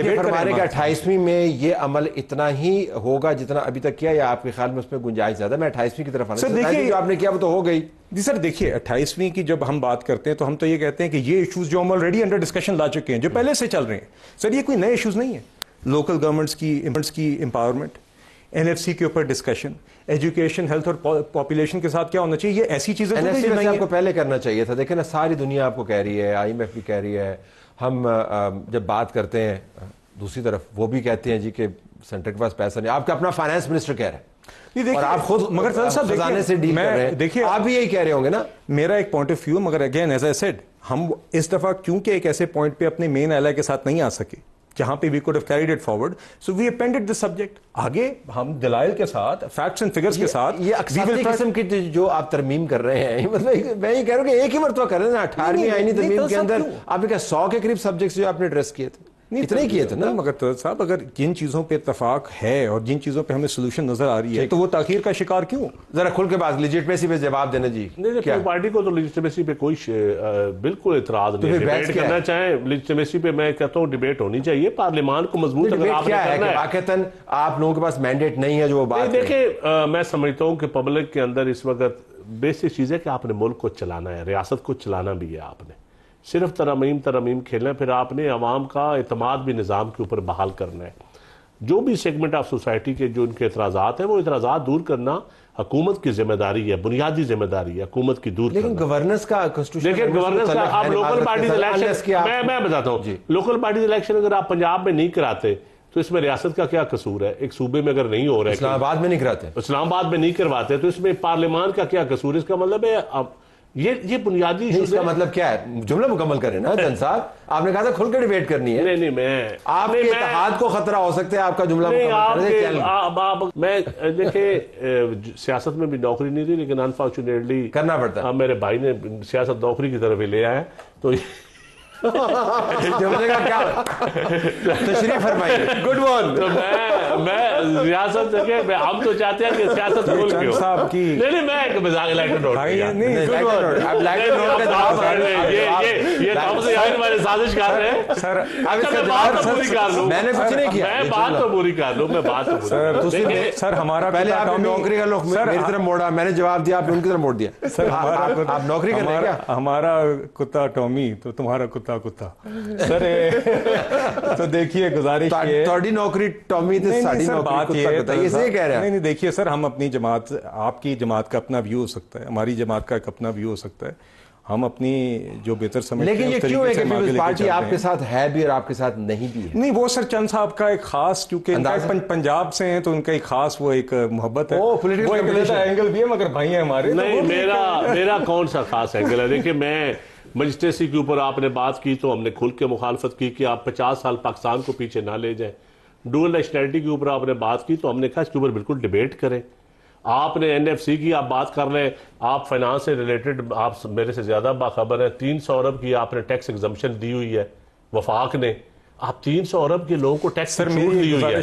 یہ فرما رہے کہ 28ویں میں یہ عمل اتنا ہی ہوگا جتنا ابھی تک کیا، یا آپ کے خیال میں اس میں گنجائش زیادہ؟ میں 28ویں کی طرف آنا چاہتا ہوں. جو آپ نے کیا وہ تو ہو گئی. جی سر دیکھیے 28ویں کی جب ہم بات کرتے ہیں تو ہم تو یہ کہتے ہیں کہ یہ ایشوز جو ہم آلریڈی انڈر ڈسکشن لا چکے ہیں، جو پہلے سے چل رہے ہیں سر، یہ کوئی نئے ایشوز نہیں ہیں. لوکل گورنمنٹس کی امپاورمنٹ، NFC کے اوپر ڈسکشن، ایجوکیشن، ہیلتھ اور پاپولیشن کے ساتھ کیا ہونا چاہیے، یہ ایسی چیزیں آپ کو پہلے کرنا چاہیے تھا. دیکھیں نا ساری دنیا آپ کو کہہ رہی ہے، IMF بھی کہہ رہی ہے، ہم جب بات کرتے ہیں دوسری طرف وہ بھی کہتے ہیں جی کہ سینٹر کے پاس پیسہ نہیں. آپ کا اپنا فائنانس منسٹر کہہ رہا ہے اور آپ خود مگر خزانے سے ڈیل کر رہے ہیں. دیکھیے آپ بھی یہی کہہ رہے ہوں گے نا. میرا ایک پوائنٹ آف ویو، مگر اگین ایز آئی سیڈ ہم اس دفعہ کیونکہ ایک ایسے پوائنٹ پہ اپنے مین ایلائی کے ساتھ نہیں آ سکے جہاں پہ we could have carried it forward, so we appended the subject. آگے ہم دلائل کے ساتھ، فیکٹس اینڈ فگرز کے ساتھ، یہ اقساطی قسم کی جو آپ ترمیم کر رہے ہیں، مطلب میں یہ کہہ رہا ہوں کہ ایک ہی مرتبہ کر رہے ہیں نا 18ویں آئینی ترمیم کے اندر آپ نے کہا 100 کے قریب سبجیکٹس جو آپ نے ایڈریس کیے تھے، اتنے ہی کیے تھے نا. مگر صاحب اگر جن چیزوں پہ اتفاق ہے اور جن چیزوں پہ ہمیں سولوشن نظر آ رہی ہے تو وہ تاخیر کا شکار کیوں؟ ذرا کھل کے بات لیجٹمیسی پہ جواب دینا. جی نہیں، پارٹی کو تو لیجٹمیسی پہ کوئی بالکل اعتراض نہیں. ڈیبیٹ کرنا چاہیں لیجٹمیسی پہ، میں کہتا ہوں ڈیبیٹ ہونی چاہیے. پارلیمان کو مضبوط اگر آپ نے کرنا ہے، واقعتاً آپ لوگوں کے پاس مینڈیٹ نہیں ہے جو بات. دیکھیں میں سمجھتا ہوں کہ پبلک کے اندر اس وقت بیسک چیز ہے کہ آپ نے ملک کو چلانا ہے، ریاست کو چلانا بھی ہے. آپ نے صرف ترمیم کھیلنا ہے، پھر آپ نے عوام کا اعتماد بھی نظام کے اوپر بحال کرنا ہے. جو بھی سیگمنٹ آف سوسائٹی کے جو ان کے اعتراضات ہیں وہ اعتراضات دور کرنا حکومت کی ذمہ داری ہے، بنیادی ذمہ داری ہے حکومت کی دور کرنا. لیکن گورننس کا دیکھیں گورننس کا آپ لوکل پارٹیز الیکشن، میں بتاتا ہوں لوکل پارٹیز الیکشن اگر آپ پنجاب میں نہیں کراتے تو اس میں ریاست کا کیا قصور ہے؟ ایک صوبے میں اگر نہیں ہو رہا ہے، اسلام آباد میں نہیں کراتے، اسلام آباد میں نہیں کرواتے، تو اس میں پارلیمان کا کیا قصور ہے؟ اس کا مطلب ہے یہ بنیادی اس کا مطلب کیا ہے؟ جملہ مکمل کریں نا جن صاحب. آپ نے کہا تھا کھل کے ڈیبیٹ کرنی ہے. نہیں میں آپ کے اتحاد کو خطرہ ہو سکتا ہے. آپ کا جملہ میں دیکھیں سیاست میں بھی نوکری نہیں تھی، لیکن انفارچونیٹلی کرنا پڑتا ہے. میرے بھائی نے سیاست نوکری کی طرف ہی لے آیا تو تشریف فرمائیے. Good one. تو میں ریاست ہم تو چاہتے ہیں کہ سیاست کھل کے ہو. نہیں میں ایک مزاق لائٹر نوٹ یہ سازش کر رہے ہیں سر. میں نے کچھ نہیں کیا. میں بات تو پوری کر لوں. سر ہمارا پہلے آپ نوکری کا لوگ میری طرف موڑا، میں نے جواب دیا، آپ نے ان کی طرف موڑ دیا. سر آپ نوکری کر رہے ہیں کیا؟ ہمارا کتا ٹامی تو تمہارا کتا سر. تو دیکھیے گزارش تھوڑی نوکری ٹامی تھی، ساڑی نوکری کتا. یہ صحیح کہہ رہے ہیں. نہیں دیکھیے سر، ہم اپنی جماعت، آپ کی جماعت کا اپنا ویو ہو سکتا ہے، ہماری جماعت کا ایک اپنا ویو ہو سکتا ہے. ہم اپنی جو بہتر سمجھتے ہیں. لیکن یہ کیوں ہے کہ پیپلز پارٹی آپ کے ساتھ ہے بھی اور آپ کے ساتھ نہیں بھی ہے؟ نہیں وہ سر چند صاحب کا ایک خاص، کیونکہ پنجاب سے ہیں تو ان کا ایک خاص وہ ایک محبت ہے، وہ ایک علیحدہ اینگل بھی ہے، مگر بھائی ہیں ہمارے. نہیں میرا کون سا خاص اینگل ہے؟ دیکھیں میں مجلسی کے اوپر آپ نے بات کی تو ہم نے کھل کے مخالفت کی کہ آپ 50 سال پاکستان کو پیچھے نہ لے جائیں. ڈوئل نیشنلٹی کے اوپر آپ نے بات کی تو ہم نے کہا اس کے اوپر بالکل ڈیبیٹ کریں. آپ نے NFC کی آپ بات کر رہے ہیں، آپ فائنانس سے ریلیٹڈ آپ میرے سے زیادہ باخبر ہیں. 300 ارب کی آپ نے ٹیکس ایگزمپشن دی ہوئی ہے وفاق نے. آپ 300 ارب کے لوگوں کو ٹیکس چھوٹ دی ہوئی ہے.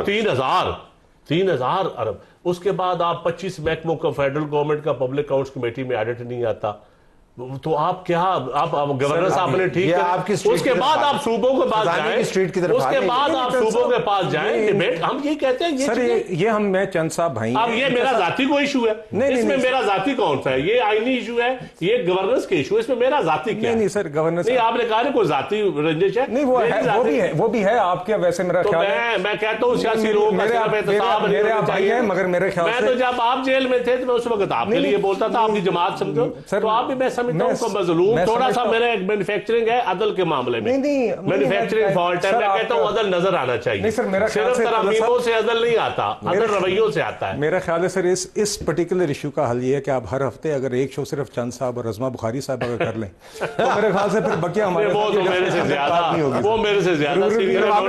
3000 ارب. اس کے بعد آپ 25 محکموں کا فیڈرل گورنمنٹ کا پبلک اکاؤنٹس کمیٹی میں ایڈٹ نہیں آتا. تو آپ کیا آپ گورنر صاحب نے ٹھیک ہے. اس کے بعد آپ صوبوں کے پاس جائیں، اس کے بعد آپ صوبوں کے پاس جائیں ڈیبیٹ. ہم یہ کہتے ہیں سر یہ ہم میں چند صاحب بھائی. اب یہ میرا ذاتی کوئی ایشو ہے؟ اس میں میرا ذاتی کون سا ہے؟ یہ آئینی ایشو ہے، یہ گورننس کے ایشو ہے، اس میں میرا ذاتی کیا ہے؟ نہیں سر گورننس نہیں آپ نے کہا نا کوئی ذاتی رنجش ہے. نہیں وہ بھی ہے آپ کے. ویسے میرا خیال ہے میں کہتا ہوں سیاسی لوگ میرے بھائی ہیں، مگر میرے خیال میں تو جب آپ جیل میں تھے تو میں اس وقت آپ کے لیے بولتا تھا، آپ کی جماعت سمجھو تو آپ بھی میں سمجھتا ہوں کو مظلوم. تھوڑا سا میرا ایک مینوفیکچرنگ ہے عدل کے معاملے میں، مینوفیکچرنگ فالٹ ہے. میں کہتا ہوں عدل نظر آنا چاہیے. صرف ترمیموں سے عدل نہیں آتا، عدل رویوں سے آتا ہے. میرا خیال ہے سر اس پرٹیکولر ایشو کا حل یہ ہے کہ آپ ہر ہفتے اگر ایک شو صرف چند صاحب اور رزما بخاری صاحب اگر کر لیں تو میرے خیال سے پھر بقیہ ہمارے وہ میرے سے زیادہ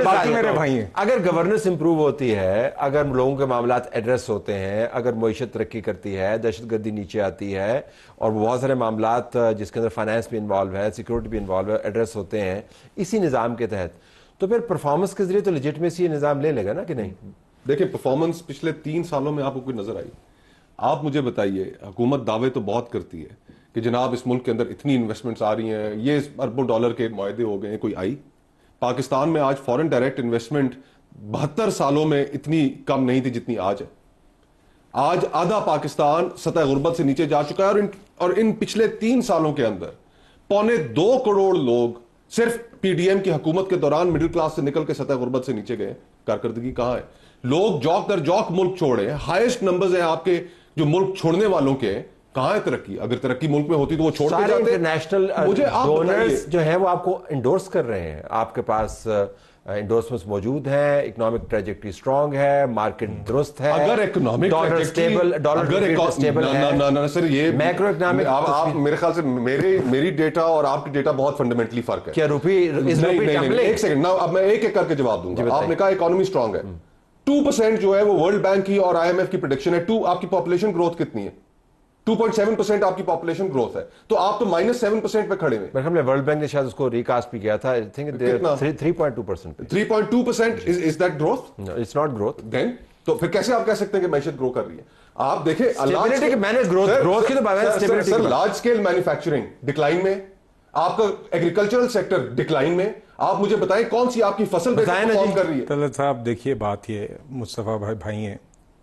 باقی میرے بھائی ہیں. اگر گورننس امپروو ہوتی ہے، اگر لوگوں کے معاملات ایڈریس ہوتے ہیں، اگر معیشت ترقی کرتی ہے، دہشت گردی نیچے آتی ہے، اور بہت سارے معاملات جس کے اندر فائنانس بھی انوالو ہے، سیکورٹی بھی انوالو ہے، ایڈریس ہوتے ہیں اسی نظام کے تحت، تو پھر پرفارمنس کے ذریعے تو لیجٹمیسی یہ نظام لے لے گا نا کہ نہیں؟ دیکھیں پرفارمنس پچھلے 3 سالوں میں آپ کو کوئی نظر آئی؟ آپ مجھے بتائیے. حکومت دعوے تو بہت کرتی ہے کہ جناب اس ملک کے اندر اتنی انویسٹمنٹس آ رہی ہیں، یہ اربوں ڈالر کے معاہدے ہو گئے ہیں، کوئی آئی؟ پاکستان میں آج فورن ڈائریکٹ انویسٹمنٹ 72 سالوں میں اتنی کم نہیں تھی جتنی آج ہے. آج آدھا پاکستان سطح غربت سے نیچے جا چکا ہے, اور ان پچھلے 3 سالوں کے اندر 1.25 کروڑ لوگ صرف پی ڈی ایم کی حکومت کے دوران مڈل کلاس سے نکل کے سطح غربت سے نیچے گئے. کارکردگی کہاں ہے؟ لوگ جوک در جوک ملک چھوڑے, ہائیسٹ نمبرز ہیں آپ کے جو ملک چھوڑنے والوں کے. کہاں ہے ترقی؟ اگر ترقی ملک میں ہوتی تو وہ چھوڑ کے جاتے. انٹرنیشنل ڈونرز جو ہیں وہ آپ کو انڈورس کر رہے ہیں, آپ کے پاس انڈورسمنٹس موجود ہیں, اکنامک ٹریجیکٹری سٹرانگ ہے, مارکیٹ درست ہے, اگر اکنامک ڈالر سٹیبل ہے. سر یہ میکرو اکنامک آپ میرے خیال سے میری ڈیٹا اور آپ کی ڈیٹا بہت فنڈامنٹلی فرق ہے. کیا روپی ایک سیکنڈ اب میں ایک ایک کر کے جواب دوں گا. آپ نے کہا اکانومی سٹرانگ ہے, 2% جو ہے وہ ورلڈ بینک کی اور آئی ایم ایف کی پریڈکشن ہے. آپ کی پاپولیشن گروتھ کتنی ہے؟ 2.7% آپ کی پاپولیشن گروتھ ہے, تو آپ تو -7% پہ کھڑے ہوئے. میرے ورلڈ بینک نے شاید اس کو ریکاسٹ بھی کیا تھا, 3.2%. 3.2% is that growth? No, it's not growth. Then تو پھر کیسے آپ کہہ سکتے ہیں کہ معیشت گرو کر رہی ہے؟ آپ دیکھیں سر, لارج اسکیل مینوفیکچرنگ ڈکلائن میں, آپ کا ایگریکلچرل سیکٹر ڈکلائن میں. آپ مجھے بتائیں کون سی آپ کی فصل پرفارم کر رہی ہے؟ طلعت صاحب دیکھیے بات یہ مصطفیٰ بھائی ہیں,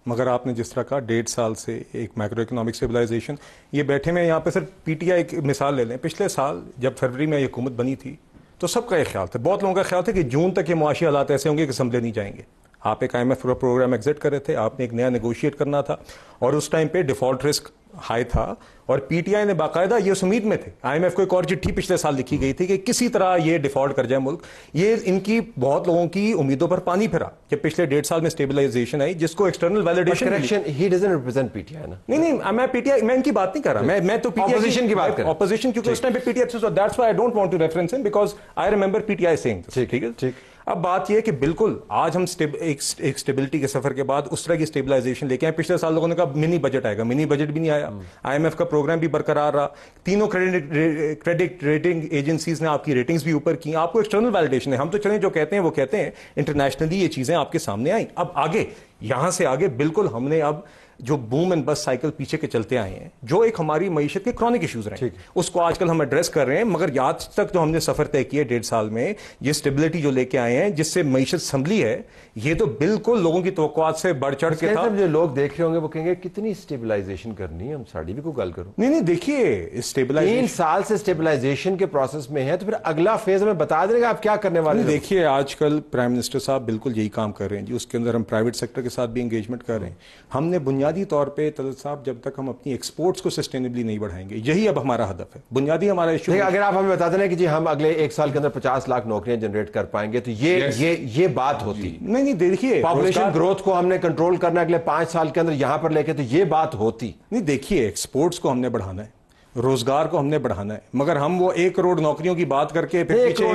مگر آپ نے جس طرح کہا 1.5 سال سے ایک میکرو اکنامک اسٹیبلائزیشن, یہ بیٹھے میں یہاں پہ سر پی ٹی آئی ایک مثال لے لیں. پچھلے سال جب فروری میں یہ حکومت بنی تھی تو سب کا یہ خیال تھا, بہت لوگوں کا خیال تھا کہ جون تک یہ معاشی حالات ایسے ہوں گے کہ اسمبلی نہیں جائیں گے. آپ ایک I M F program exit کر رہے تھے, آپ نے ایک نیا نیگوشیٹ کرنا تھا, اور اس ٹائم پہ ڈیفالٹ رسک ہائی تھا, اور پی ٹی آئی نے باقاعدہ یہ اس امید میں تھے, آئی ایم ایف کو ایک اور چٹھی پچھلے سال لکھی گئی تھی کہ کسی طرح یہ ڈیفالٹ کر جائے ملک. یہ ان کی بہت لوگوں کی امیدوں پر پانی پھرا کہ پچھلے 1.5 سال میں اسٹیبلائزیشن آئی, جس کو external validation. He doesn't represent P T آئی نا. نہیں میں پی ٹی آئی, میں ان کی بات نہیں کر رہا, میں تو پی ٹی آئی کی بات کر رہا ہوں. اپوزیشن کیونکہ اس ٹائم پہ P T I, that's why I don't want to reference ہم, because I remember P T I seeing. ٹھیک ہے. اب بات یہ ہے کہ بالکل آج ہم ایک اسٹیبلٹی کے سفر کے بعد اس طرح کی اسٹیبلائزیشن لے کے آئے. پچھلے سال لوگوں نے کہا منی بجٹ آئے گا, منی بجٹ بھی نہیں آیا. آئی ایم ایف کا پروگرام بھی برقرار رہا, تینوں کریڈٹ ریٹنگ ایجنسیز نے آپ کی ریٹنگز بھی اوپر کی. آپ کو ایکسٹرنل ویلیڈیشن ہے, ہم تو چلیں جو کہتے ہیں وہ کہتے ہیں, انٹرنیشنلی یہ چیزیں آپ کے سامنے آئیں. اب آگے یہاں سے آگے بالکل ہم نے اب جو بوم اینڈ بس سائیکل پیچھے کے چلتے آئے ہیں, جو ایک ہماری معیشت کے کرونک ایشوز رہے ہیں, اس کو آج کل ہم ایڈریس کر رہے ہیں. مگر آج تک جو ہم نے سفر طے کیا 1.5 سال میں, یہ اسٹیبلٹی جو لے کے آئے ہیں جس سے معیشت سنبھلی ہے, یہ تو بالکل لوگوں کی توقعات سے بڑھ چڑھ کے تھا. جو لوگ دیکھ رہے ہوں گے وہ کہیں گے کتنی اسٹیبلائزیشن کرنی ہے, ہم ساڑی بھی کوئی گل کروں. نہیں دیکھیے اسٹیبلائزیشن 3 سال سے اسٹیبلائزیشن کے پروسیس میں ہے, تو پھر اگلا فیز ہمیں بتا دیں گا آپ کیا کرنے والے ہیں. دیکھیے آج کل پرائم منسٹر صاحب بالکل یہی کام کر رہے ہیں جی, اس کے اندر ہم پرائیویٹ سیکٹر کے ساتھ بھی انگیجمنٹ کر رہے ہیں. ہم نے بنیادی طور پہ صاحب جب تک ہم اپنی ایکسپورٹس کو سسٹینبلی نہیں بڑھائیں گے, یہی اب ہمارا ہدف ہے, بنیادی ہمارا ایشو. اگر آپ ہمیں بتا دیں کہ جی ہم اگلے 1 سال کے اندر 50 لاکھ نوکریاں جنریٹ کر پائیں گے, تو یہ بات ہوتی. نہیں دیکھیے پاپولیشن گروتھ کو ہم نے کنٹرول کرنا اگلے 5 سال کے اندر یہاں پر لے کے, تو یہ بات ہوتی. نہیں دیکھیے ایکسپورٹس کو ہم نے بڑھانا ہے, روزگار کو ہم نے بڑھانا ہے, مگر ہم وہ 1 کروڑ نوکریوں کی بات کر کے پھر پیچھے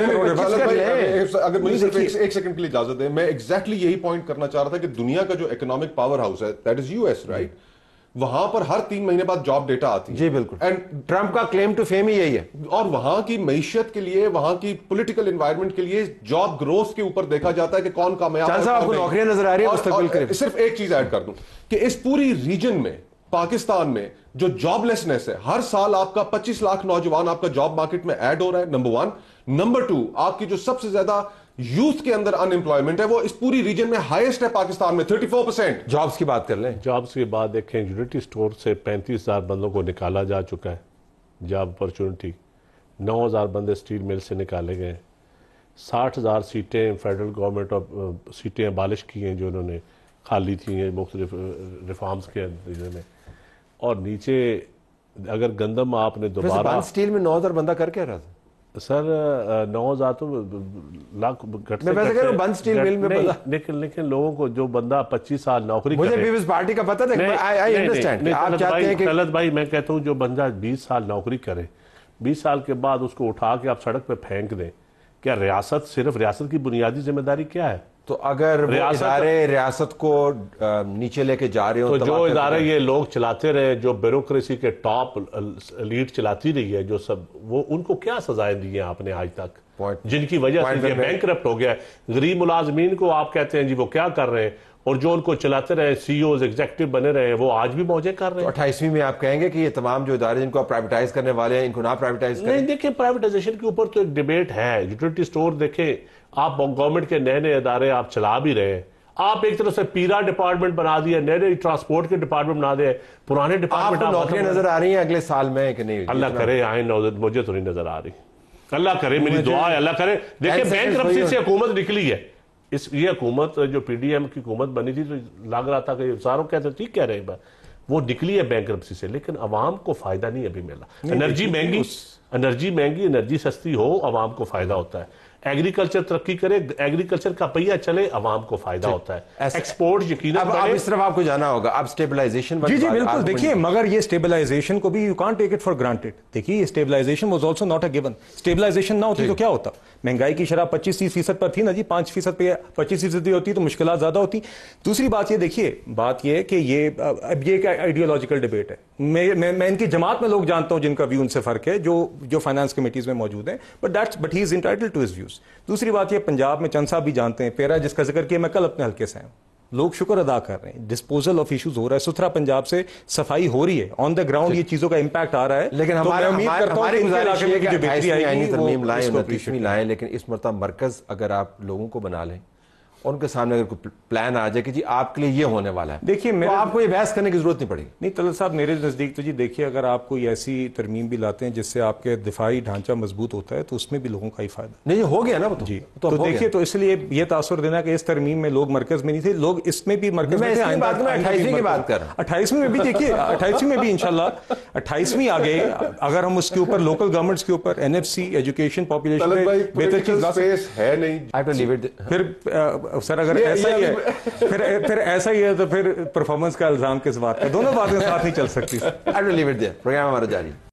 اگر مجھے صرف 1 سیکنڈ کے لیے اجازت ہے, میں ایگزیکٹلی یہی پوائنٹ کرنا چاہ رہا تھا کہ دنیا کا جو اکنامک پاور ہاؤس ہے that is U S, right, وہاں پر ہر 3 مہینے بعد جاب ڈیٹا آتی ہے. جی بالکل, ٹرمپ کا کلیم ٹو فیم ہی یہی ہے. اور وہاں کی معیشت کے لیے, وہاں کی پولیٹیکل انوائرمنٹ کے لیے جاب گروتھ کے اوپر دیکھا جاتا ہے کہ کون کامیاب ہے. آپ کو نوکریاں نظر آ رہی ہیں مستقبل کے. صرف ایک چیز ایڈ کر دوں کہ اس پوری ریجن میں پاکستان میں جو جاب لیسنس ہے, ہر سال آپ کا 25 لاکھ نوجوان آپ کا جاب مارکیٹ میں ایڈ ہو رہا ہے, نمبر 1. نمبر 2, آپ کی جو سب سے زیادہ یوتھ کے اندر ان امپلائمنٹ ہے وہ اس پوری ریجن میں ہائیسٹ ہے پاکستان میں 34%. جابز کی بات کر لیں, جابز کی بات دیکھیں, یونٹی اسٹور سے 35,000 بندوں کو نکالا جا چکا ہے جاب اپرچونٹی, 9,000 بندے اسٹیل مل سے نکالے گئے, 60,000 سیٹیں فیڈرل گورنمنٹ اور سیٹیں ابالش کی ہیں جو انہوں نے خالی تھی ہیں مختلف ریفارمز کے میں. اور نیچے اگر گندم آپ نے دوبارہ بند اسٹیل میں 9,000 بندہ کر کے رہا تھا سر, 9,000 تو لاکھ گھٹ سے بند اسٹیل مل میں, لیکن لوگوں کو جو بندہ 25 سال نوکری مجھے پیپلز پارٹی کا پتہ ہے. طلعت بھائی میں کہتا ہوں جو بندہ 20 سال نوکری کرے, 20 سال کے بعد اس کو اٹھا کے آپ سڑک پہ پھینک دیں, کیا صرف ریاست کی بنیادی ذمہ داری کیا ہے؟ تو اگر ادارے ریاست کو نیچے لے کے جا رہے ہوں, تو جو ادارے یہ لوگ چلاتے رہے, جو بیوروکریسی کے ٹاپ لیڈ چلاتی رہی ہے, جو سب وہ ان کو کیا سزائیں دی ہیں آپ نے آج تک, جن کی وجہ سے یہ بینکرپٹ ہو گیا ہے. غریب ملازمین کو آپ کہتے ہیں جی وہ کیا کر رہے ہیں, اور جو ان کو چلاتے رہے سی اوز ایگزیکٹو بنے رہے ہیں وہ آج بھی موجے کر رہے ہیں. 28ویں میں آپ کہیں گے کہ یہ تمام جو ادارے جن کو آپ پرائیویٹائز کرنے والے ہیں ان کو نہ پرائیویٹائز کریں؟ نہیں دیکھیں, پرائیویٹائزیشن کے اوپر تو ایک ڈیبیٹ ہے. یوٹیلیٹی اسٹور دیکھیں آپ گورنمنٹ کے نئے نئے ادارے آپ چلا بھی رہے ہیں. آپ ایک طرف سے پیرا ڈپارٹمنٹ بنا دیا, نئے نئے ٹرانسپورٹ کے ڈپارٹمنٹ بنا دے, پرانے ڈپارٹمنٹ. آپ کو نوکریاں نظر آ رہی ہیں اگلے سال میں کہ نہیں؟ اللہ کرے آئیں, مجھے تو نہیں نظر آ رہی. اللہ کرے, میری دعا ہے, اللہ کرے. دیکھیں بینک کرپسی سے حکومت نکلی ہے. یہ حکومت جو پی ڈی ایم کی حکومت بنی تھی تو لگ رہا تھا کہ ساروں کہتے ہیں ٹھیک کہہ رہے ہیں, وہ نکلی ہے بینک کرپسی سے, لیکن عوام کو فائدہ نہیں ابھی ملا. انرجی مہنگی, انرجی سستی ہو, عوام کو فائدہ ہوتا ہے. ایگریکلچر ترقی کرے, ایگریکلچر کا پہیہ چلے, عوام کو فائدہ ہوتا ہے. ایکسپورٹ یقیناً اب اس طرف آپ کو جانا ہوگا. اب اسٹیبلائزیشن, جی بالکل. دیکھیے مگر یہ اسٹیبلائزیشن کو بھی you can't take it for granted. دیکھیے یہ stabilisation was also not a given. Stabilisation نہ ہوتی تو کیا ہوتا؟ مہنگائی کی شرح 25-30% پر تھی نا جی, 5% پہ 25% بھی ہوتی تو مشکلات زیادہ ہوتی. دوسری بات یہ دیکھیے, بات یہ کہ یہ اب یہ ایک آئیڈیولوجیکل ڈبیٹ ہے. میں ان کی جماعت میں لوگ جانتا ہوں جن کا ویو ان سے فرق ہے, جو فائنانس کمیٹیز میں موجود ہیں, but he is entitled to his views. دوسری بات یہ پنجاب میں چند صاحب بھی جانتے ہیں, پیرا جس کا ذکر کیا میں کل اپنے حلقے سے ہوں, لوگ شکر ادا کر رہے ہیں, ڈسپوزل آف ایشوز ہو رہا ہے, ستھرا پنجاب سے صفائی ہو رہی ہے, آن دا گراؤنڈ یہ چیزوں کا امپیکٹ آ رہا ہے. لیکن ہماری گزارش ہے کہ 28ویں ترمیم لائیں, 29ویں لائیں, لیکن اس مرتبہ مرکز اگر آپ لوگوں کو بنا لیں, ان کے سامنے اگر کوئی پلان آ جائے کہ جی آپ کے لیے یہ ہونے والا ہے, دیکھیے تو آپ کو یہ بحث کرنے کی ضرورت نہیں پڑے گی. نہیں طلعت صاحب, میرے نزدیک تو جی دیکھیے اگر آپ کوئی ایسی ترمیم بھی لاتے ہیں جس سے آپ کے دفاعی ڈھانچہ مضبوط ہوتا ہے تو اس میں بھی لوگوں کا ہی فائدہ. نہیں یہ ہو گیا نا, جی تو دیکھیے, تو اس لیے یہ تاثر دینا کہ اس ترمیم میں لوگ مرکز میں نہیں تھے, لوگ اس میں بھی مرکز میں تھے. 28ویں کی بات کر رہا ہوں. 28ویں میں بھی دیکھیے, 28ویں میں بھی انشاءاللہ 28ویں آگے اگر ہم اس کے اوپر لوکل گورنمنٹس کے اوپر NFC, ایجوکیشن, پاپولیشن میں بہتر چیز ہے نہیں. پھر سر اگر ایسا ہی ہے, پھر ایسا ہی ہے تو پھر پرفارمنس کا الزام کس بات کا؟ دونوں باتیں ساتھ نہیں چل سکتی. پروگرام ہمارا جاری.